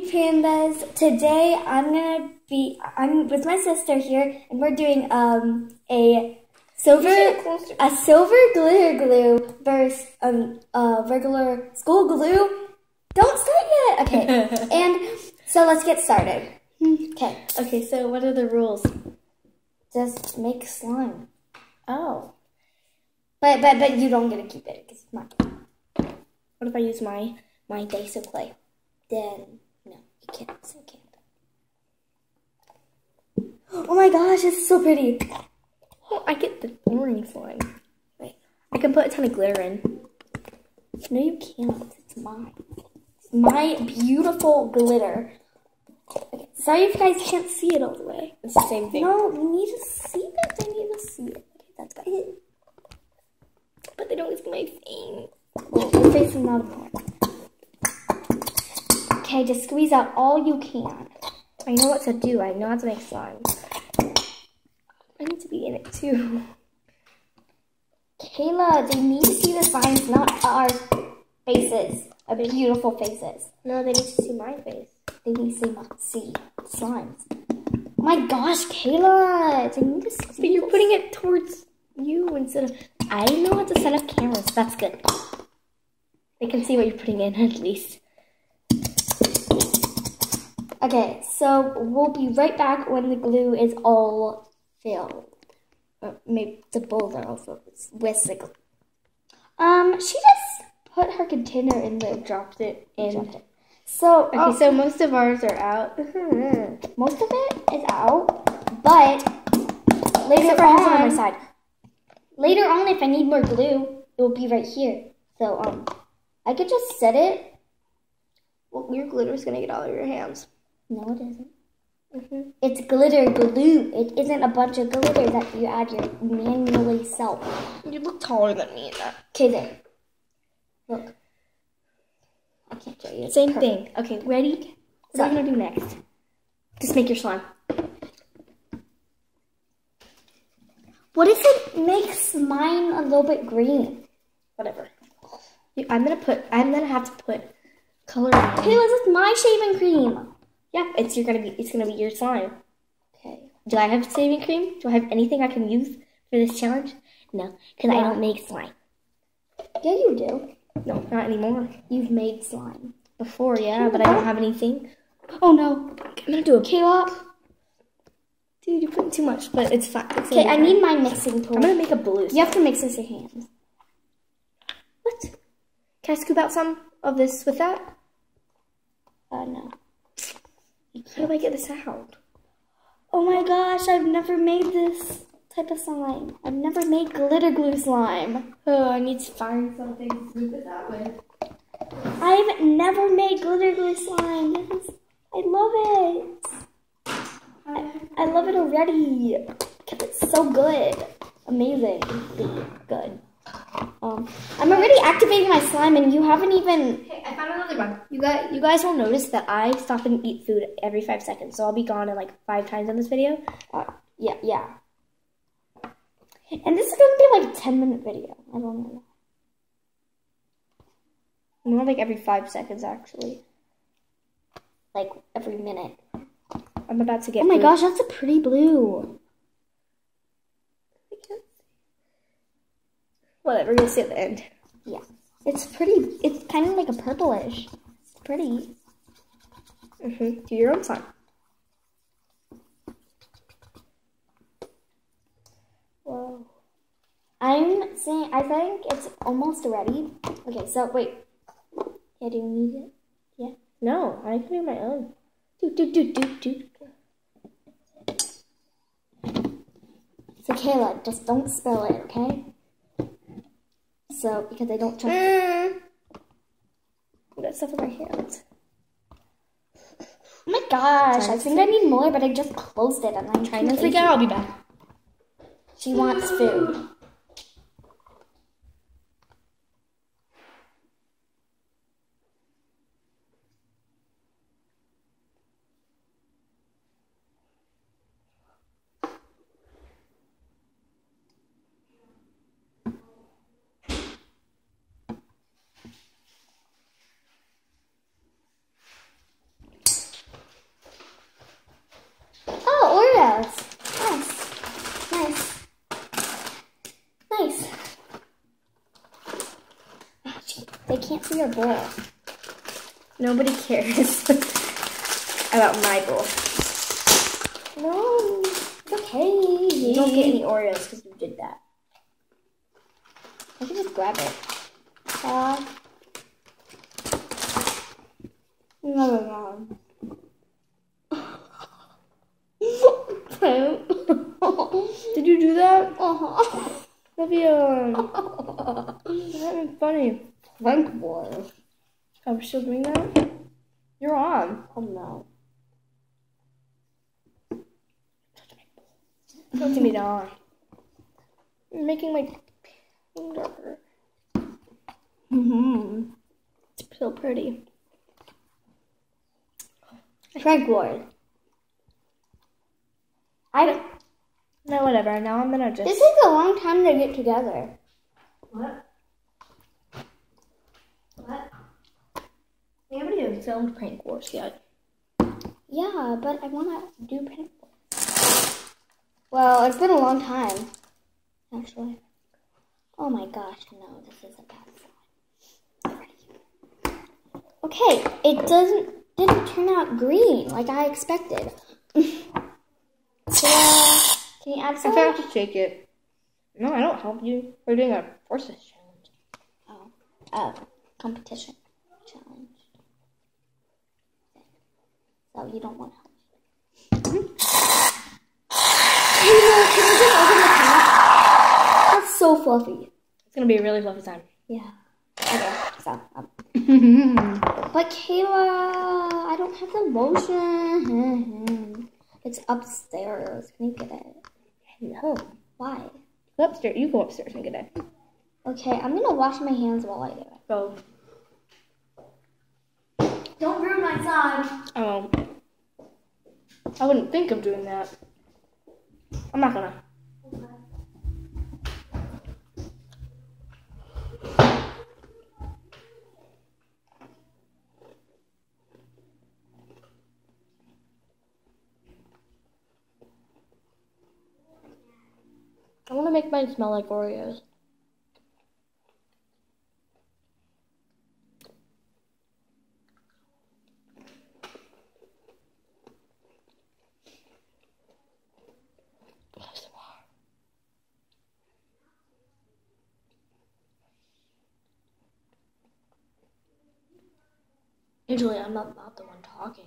Pandas. Today I'm with my sister here, and we're doing a silver glitter glue versus regular school glue. Don't start yet. Okay, and so let's get started. Okay. Okay. So what are the rules? Just make slime. Oh. But you don't get to keep it because it's mine. What if I use my base of clay? Then no, you can't. You can't. Oh my gosh, it's so pretty. Oh, I get the orange slime. Wait, I can put a ton of glitter in. No, you can't. It's mine. It's my beautiful glitter. Okay, sorry if you guys can't see it all the way. It's the same thing. No, you need to see it. I need to see it. Okay, that's good. But they don't see my face. Well, your face is not important. Okay, just squeeze out all you can. I know what to do. I know how to make slime. I need to be in it too. Kayla, they need to see the slimes, not our faces. Our beautiful faces. No, they need to see my face. They need to see slimes. Oh my gosh, Kayla! They need to see. But you're putting it towards you instead of. I know how to set up cameras. That's good. They can see what you're putting in at least. Okay, so we'll be right back when the glue is all filled. Maybe the bowls are all filled with the glue. She just put her container in there, dropped it in. So okay, so most of ours are out. Most of it is out, but later on, later on, if I need more glue, it will be right here. So I could just set it. Well, your glitter is gonna get all over your hands. No, it isn't. It's glitter glue. It isn't a bunch of glitter that you add manually self. You look taller than me in that. Okay, there. Look. I can't show you. Same thing. Okay, ready? What are you gonna do next? Just make your slime. What if it makes mine a little bit green? Whatever. I'm gonna have to put color on it. Okay, this is my shaving cream. Yeah, it's gonna be your slime. Okay. Do I have shaving cream? Do I have anything I can use for this challenge? No, because I don't make slime. Yeah, you do. No, not anymore. You've made slime. Before, yeah, but I don't have anything. Oh no. I'm gonna do a Kayla. Dude, you're putting too much, but it's fine. Okay, I need my mixing tool. I'm gonna make a blue. You have to mix this with your hands. What? Can I scoop out some of this with that? No. How do I get this out? Oh my gosh, I've never made this type of slime. I've never made glitter glue slime. Oh, I need to find something to scoop it that way. I've never made glitter glue slime. I love it. I love it already. It's so good. Amazing. Good. I'm already activating my slime and you haven't even... Hey, I found another one. You guys will notice that I stop and eat food every 5 seconds, so I'll be gone in like 5 times in this video. Yeah. And this is going to be like a 10-minute video. I don't know. More like every 5 seconds, actually. Like every minute. I'm about to get Oh my food. gosh, that's a pretty blue. Whatever, you'll see at the end. Yeah. It's pretty. It's kind of like a purplish. It's pretty. Do your own slime. Whoa. I think it's almost ready. Okay, so wait. Yeah, do you need it? Yeah. No, I can do my own. Do. So Kayla, just don't spill it, okay? So, because I don't trust I got stuff in my hands. Oh my gosh, I think I need more, but I just closed it and I'm Trying to figure out. I'll be back. She wants food. me your bowl. Nobody cares about my bowl. No, it's okay. You don't get any Oreos because you did that. I can just grab it. No. Did you do that? Uh-huh. Olivia, that was funny. Frank boy. Oh, we're still doing that? You're on. Oh no. Touching me down. You're making my finger hurt. It's so pretty. Frank boy. No, whatever. Now I'm gonna just. This takes a long time to get together. What? We haven't even filmed prank wars yet. Yeah, but I want to do prank wars. Well, it's been a long time, actually. Oh my gosh, no, this is a bad slide. Okay, it didn't turn out green like I expected. Can you add some? I forgot to shake it. No, I don't help you. We're doing a forces challenge. Oh, competition challenge. So you don't want to help me. Can you just open the can? That's so fluffy. It's gonna be a really fluffy time. Yeah. Okay, so. But Kayla, I don't have the lotion. It's upstairs. Can you get it? No. Why? Go upstairs. You go upstairs and get it. Okay, I'm gonna wash my hands while I do it. Go. Don't ruin my slide. Oh. I wouldn't think of doing that. I'm not gonna. I want to make mine smell like Oreos. Usually I'm not the one talking.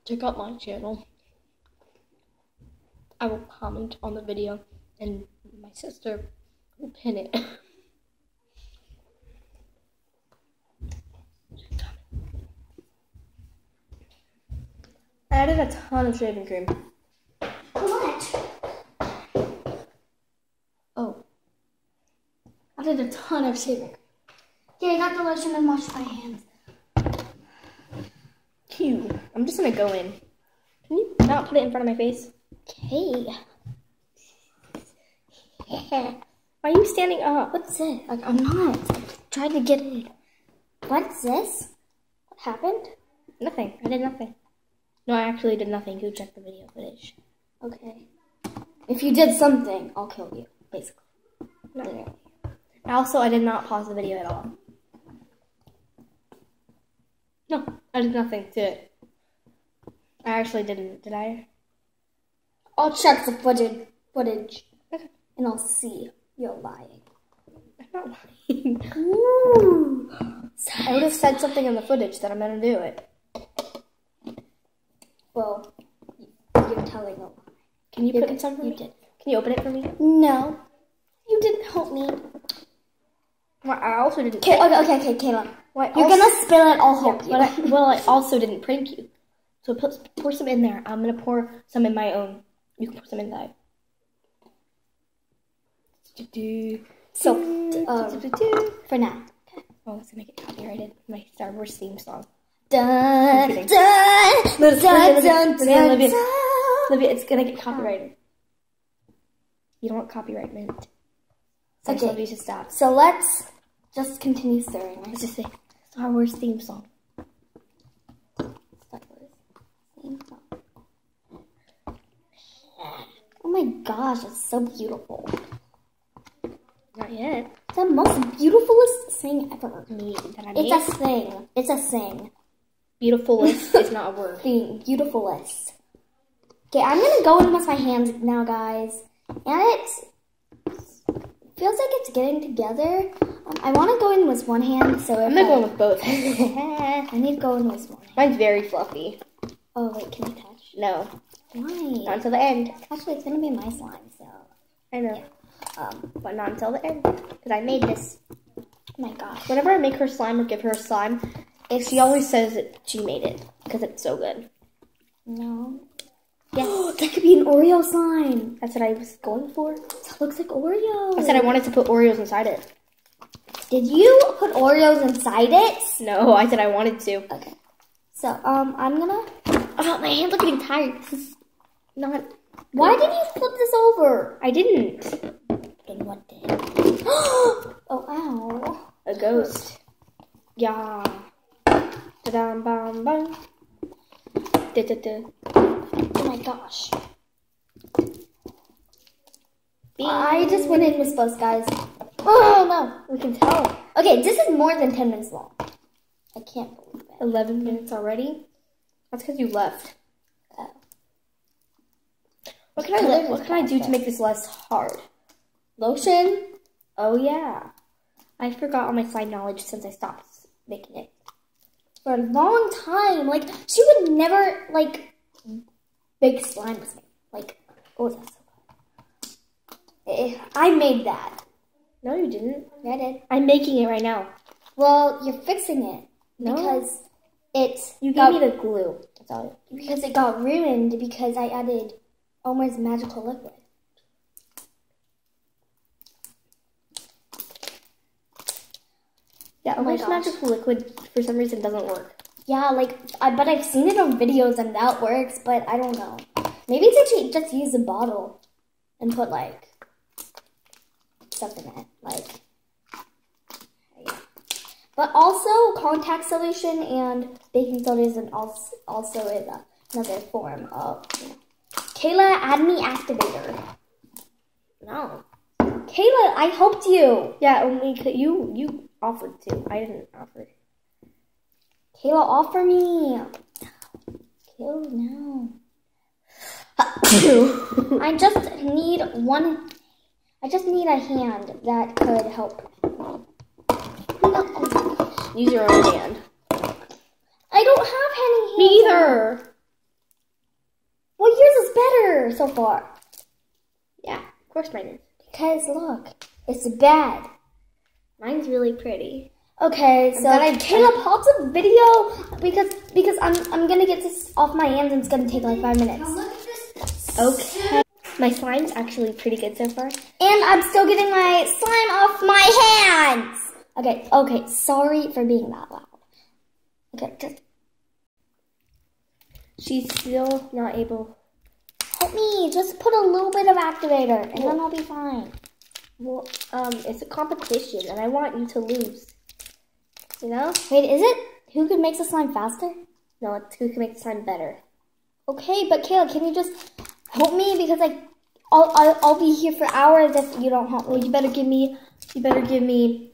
Check out my channel. I will comment on the video and my sister will pin it. I added a ton of shaving cream. What? Oh. I did a ton of shaving cream. Okay, I got the lotion and washed my hands. Cute. I'm just gonna go in. Can you not put it in front of my face? Okay. Why are you standing up? What's it? Like, I'm not. I'm trying to get it. What's this? What happened? Nothing. I did nothing. No, I actually did nothing. You check the video footage. Okay. If you did something, I'll kill you, basically. No. Literally. Also, I did not pause the video at all. No, I did nothing to it. I actually didn't. Did I? I'll check the footage, Okay. and I'll see you're lying. I'm not lying. Ooh. I would have said something in the footage that I'm gonna do it. Well, you're telling a lie. Can you put in some for me? You did. Can you open it for me? No. You didn't help me. Well, I also didn't. Okay, Kayla. Well, You're gonna spill it, I'll help you. But I also didn't prank you. So pour some in there. I'm gonna pour some in my own. You can pour some in that. So, for now. Okay. Oh, let's make it copyrighted. My Star Wars theme song. Dun, kidding. dun, dun, dun, Olivia, dun. Olivia, it's gonna get copyrighted. You don't want copyright mint. So Okay. Olivia should stop. So let's just continue stirring. Let's just say Star Wars theme song. Oh my gosh, it's so beautiful. Not yet. It's the most beautifulest thing ever. That I made. It's a thing. It's a thing. Beautifulest is not a word. Being beautifulest. Okay, I'm gonna go in with my hands now, guys. And it feels like it's getting together. I want to go in with one hand, so I'm not going with both. I need to go in with one hand. Mine's very fluffy. Oh wait, can I touch? No. Why? Not until the end. Actually, it's gonna be my slime, so I know. yeah. But not until the end. Because I made this. Oh my gosh. Whenever I make her slime or give her a slime, she always says that she made it. Because it's so good. No. Yes. That could be an Oreo slime. That's what I was going for. That looks like Oreo. I said I wanted to put Oreos inside it. Did you put Oreos inside it? No, I said I wanted to. Okay. So, I'm gonna... Oh, my hands are getting tired. This is not... Why did you flip this over? I didn't. And what did? Oh, ow. A ghost. Yeah. Da-dum, bum, bum. Da-da-da. Oh my gosh. Bing. I just went in with both guys. Oh no, We can tell. Okay, this is more than 10 minutes long. I can't believe it. 11 minutes already? That's because you left. Oh. What can I do to make this less hard? Lotion? Oh yeah. I forgot all my slime knowledge since I stopped making it. For a long time. Like, she would never, like, bake slime with me. Like, oh, that's so good. I made that. No, you didn't. Yeah, I did. I'm making it right now. Well, you're fixing it. No. Because it You got, gave me the glue. That's all. because it got ruined because I added Elmer's magical liquid. Yeah, Oh my Elmer's gosh. magical liquid for some reason doesn't work. Yeah, like, but I've seen it on videos and that works, but I don't know. Maybe it's actually just use a bottle and put, like, stuff in it. Like, yeah. But also, contact solution and baking soda is also is another form of, you know. Kayla, add me activator. No. Kayla, I helped you. Yeah, only you offered to. I didn't offer. Kayla, offer me. Kayla, no. I just need a hand that could help. Use your own hand. I don't have any hands. Me either. Well, yours is better so far. Yeah, of course mine is. Because look, it's bad. Mine's really pretty. Okay, so Kayla, pause the video because I'm gonna get this off my hands and it's gonna take like 5 minutes. Okay. My slime's actually pretty good so far. And I'm still getting my slime off my hands. Okay, sorry for being that loud. Okay, just She's still not able. help me. Just put a little bit of activator and then I'll be fine. Well, it's a competition and I want you to lose. You know? Wait, is it? Who can make the slime faster? No, it's who can make the slime better. Okay, but Kayla, can you just help me? Because like, I'll be here for hours if you don't help me. Well, you better give me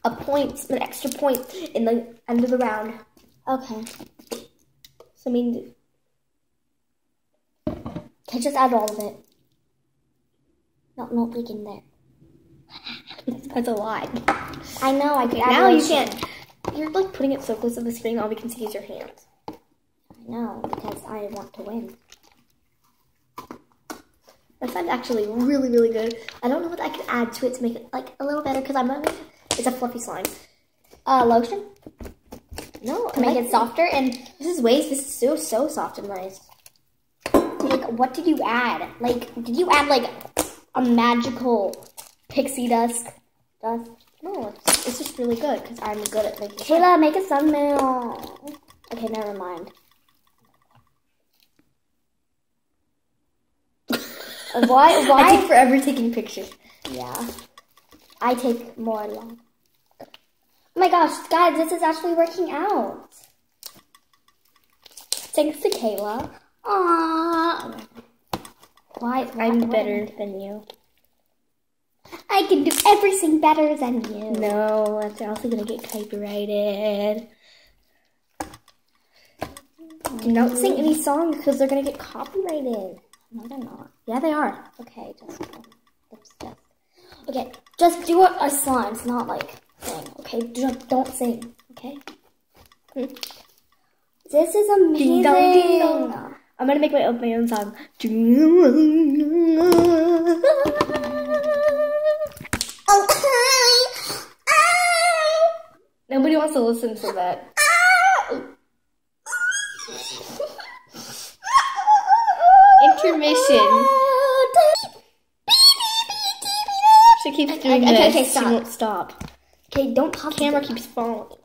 a point, an extra point in the end of the round. Okay. So I mean, Okay, just add all of it. No leak in there. that's a lot. I know, I could add Now you lotion. can't. You're like putting it so close to the screen, all we can see is your hands. I know, because I want to win. That sounds actually really, really good. I don't know what I could add to it to make it like a little better because it's a fluffy slime. Lotion? No, To make it softer and This is so soft and nice. like, what did you add? Like, did you add like a magical pixie dust? No, it's just really good because I'm good at making. Kayla, make a thumbnail. Okay, never mind. Why? I take forever taking pictures. Yeah. I take more long. Oh my gosh, guys, this is actually working out. Thanks to Kayla. Aww. Why? I'm better than you. I can do everything better than you. No, that's also gonna get copyrighted. Do not sing any songs because they're gonna get copyrighted. No, they're not. Yeah, they are. Okay, okay, just do a slimes, not like sing. Okay, don't sing. Okay. This is amazing. Ding dong, ding dong. I'm gonna make my own song. Nobody wants to listen to that. Intermission. She keeps doing this. Okay, stop. She won't stop. Okay, don't pop. Camera keeps falling.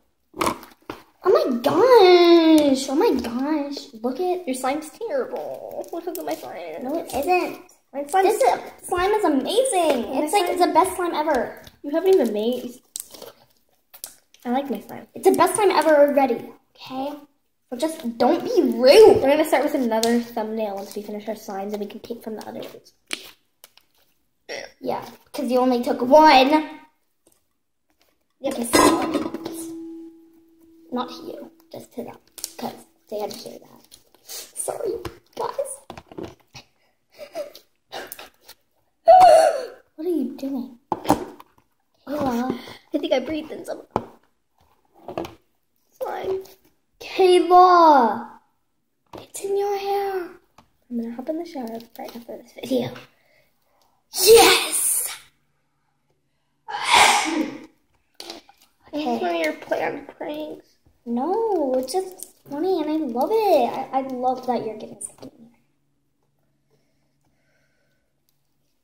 Oh my gosh! Oh my gosh! Look at Your slime's terrible. Look at my slime. no, it isn't. My slime. This slime is amazing. It's like the best slime ever. You haven't even made. I like my slime. It's the best slime ever already. Okay, so just don't be rude. We're gonna start with another thumbnail once we finish our slimes, and we can take from the others. Yeah, because you only took one. Okay, sorry. Not to you, just to them, because they had to hear that. Sorry, guys. What are you doing? Kayla. I think I breathed in some slime. Kayla! It's in your hair. I'm gonna hop in the shower right after this video. Yes! This is one of your planned pranks. No, it's just funny and I love it. I love that you're getting something in here.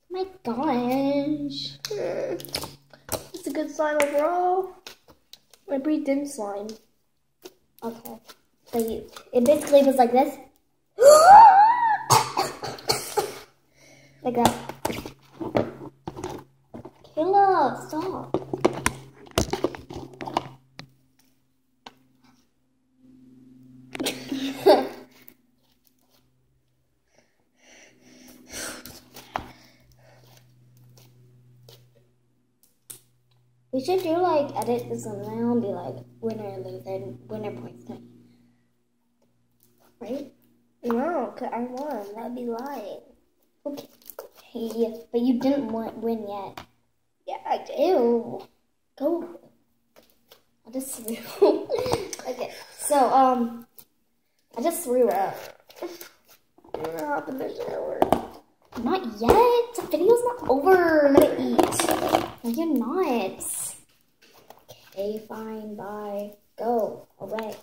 My gosh. It's a good slime overall. I breathed in slime. Okay. So it basically was like this. Like that. Kayla, stop. We should do like edit this thumbnail and be like winner, loser, winner points to me. Right? No, because I won. That'd be lying. Okay, but you didn't win yet. Yeah, I did. Ew. Go. I just threw. Okay, so I just threw up. I'm gonna hop in the shower. Not yet. The video's not over. I'm gonna eat. No, you're not. Okay, fine. Bye. Go away.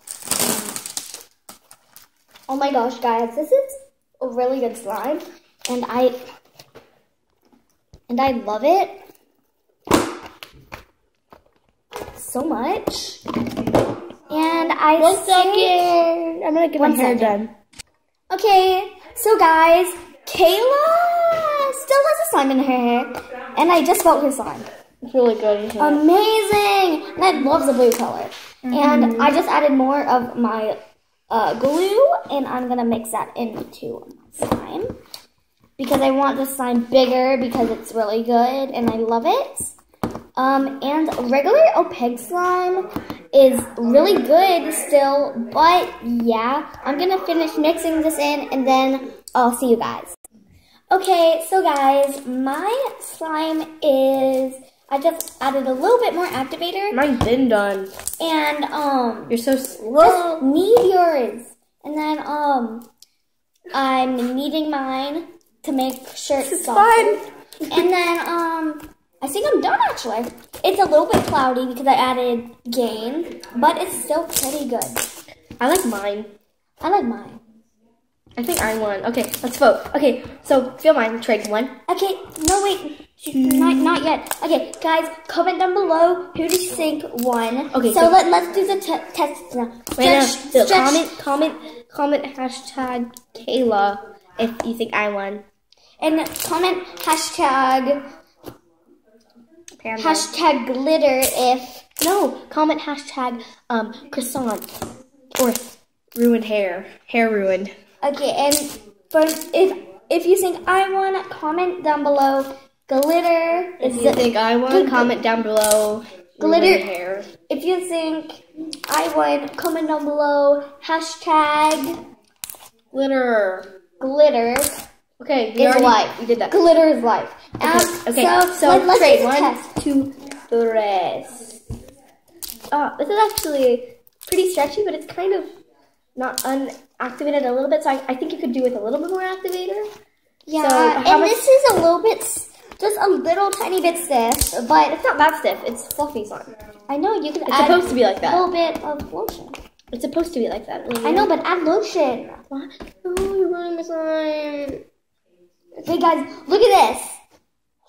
Oh my gosh, guys, this is a really good slime, and I love it so much. And I 1 second. I'm gonna get my hair done. Okay, so guys, Kayla still has a slime in her hair, and I just felt her slime. It's really good. Isn't it? Amazing! And I love the blue color. And I just added more of my glue, and I'm gonna mix that into my slime because I want the slime bigger because it's really good and I love it. And regular opaque slime is really good still, but yeah, I'm gonna finish mixing this in and then I'll see you guys. Okay, so guys, my slime is, I just added a little bit more activator. Mine's been done. And You're so slow. just knead yours. And then I'm kneading mine to make sure it's soft. fine. And then I think I'm done actually. It's a little bit cloudy because I added gain, but it's still pretty good. I like mine. I like mine. I think I won. Okay, let's vote. Okay, so feel mine. Trade one. Okay, no wait, not yet. Okay, guys, comment down below who do you think won. Okay, so let's do the test now. Wait, no. So comment hashtag Kayla if you think I won. And comment hashtag Panda. hashtag glitter if No, comment hashtag croissant or ruined hair. Hair ruined. okay, and for if you think I won, comment down below glitter If is you think I won, comment down below. glitter. Hair. If you think I won, comment down below. Hashtag Glitter. Okay, is life. We did that. Glitter is life. Okay. So let's trade do the 1, test. 2, 3. Oh, this is actually pretty stretchy, but it's kind of not unactivated a little bit. So I think you could do with a little bit more activator. Yeah, So and this is a little bit, just a little tiny bit stiff, but it's not that stiff. It's fluffy slime. I know you can It's add supposed to be like that. a little bit of lotion. It's supposed to be like that. I know, but add lotion. What? Oh, you're ruining my slime. Okay, guys, look at this.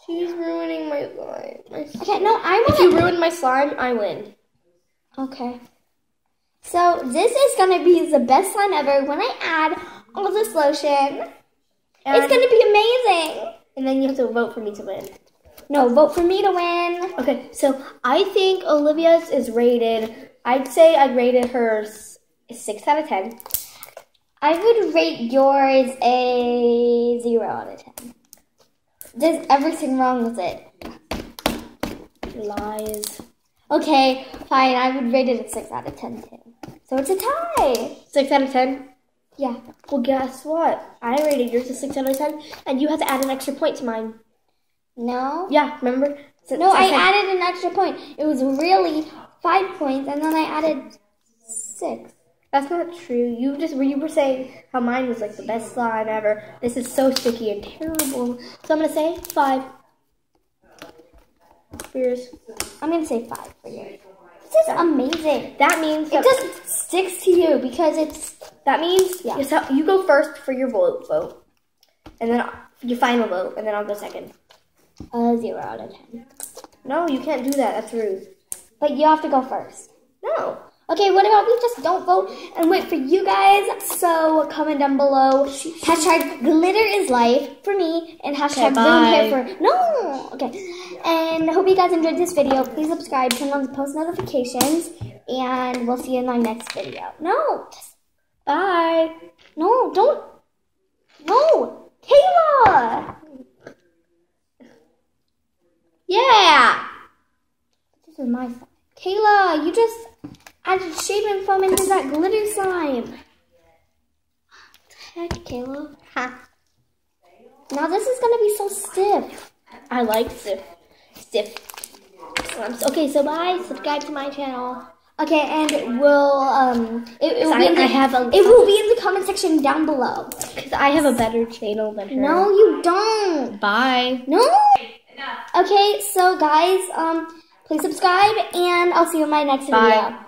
She's ruining my slime. Okay, no, I want If you ruin my slime, I win. Okay. So this is gonna be the best slime ever when I add all this lotion. It's gonna be amazing. And then you have to vote for me to win. No, vote for me to win. Okay, so I think Olivia's is rated, I'd say I'd rated hers 6 out of 10. I would rate yours a 0 out of 10. There's everything wrong with it. Lies. Okay, fine. I would rate it a 6 out of 10 too. So it's a tie. 6 out of 10? Yeah. Well, guess what? I rated yours a 6 out of 10, and you have to add an extra point to mine. No? Yeah, remember? No, I added an extra point. It was really 5 points, and then I added 6. That's not true. You were saying how mine was like the best slime ever. This is so sticky and terrible. So I'm gonna say 5. Yours. I'm gonna say 5 for you. This is amazing. That means it just sticks to you because it's. That means you go first for your vote, and then your final vote, and then I'll go second. 0 out of 10. No, you can't do that. That's rude. But you have to go first. No. Okay, what about we just don't vote and wait for you guys? So comment down below. Hashtag glitter is life for me and hashtag ruined hair for no. Okay, and I hope you guys enjoyed this video. Please subscribe, turn on the post notifications, and we'll see you in my next video. No, Bye. No, don't. No, Kayla. Yeah. This is my side. Kayla, you just added shaving foam into that glitter slime. What the heck, Kayla? Ha. Now this is gonna be so stiff. I like stiff slimes. Okay, so bye. Subscribe to my channel. Okay, and it will be in the comment section down below. Because I have a better channel than her. No, you don't. Bye. No. Okay, so guys, please subscribe, and I'll see you in my next video. Bye.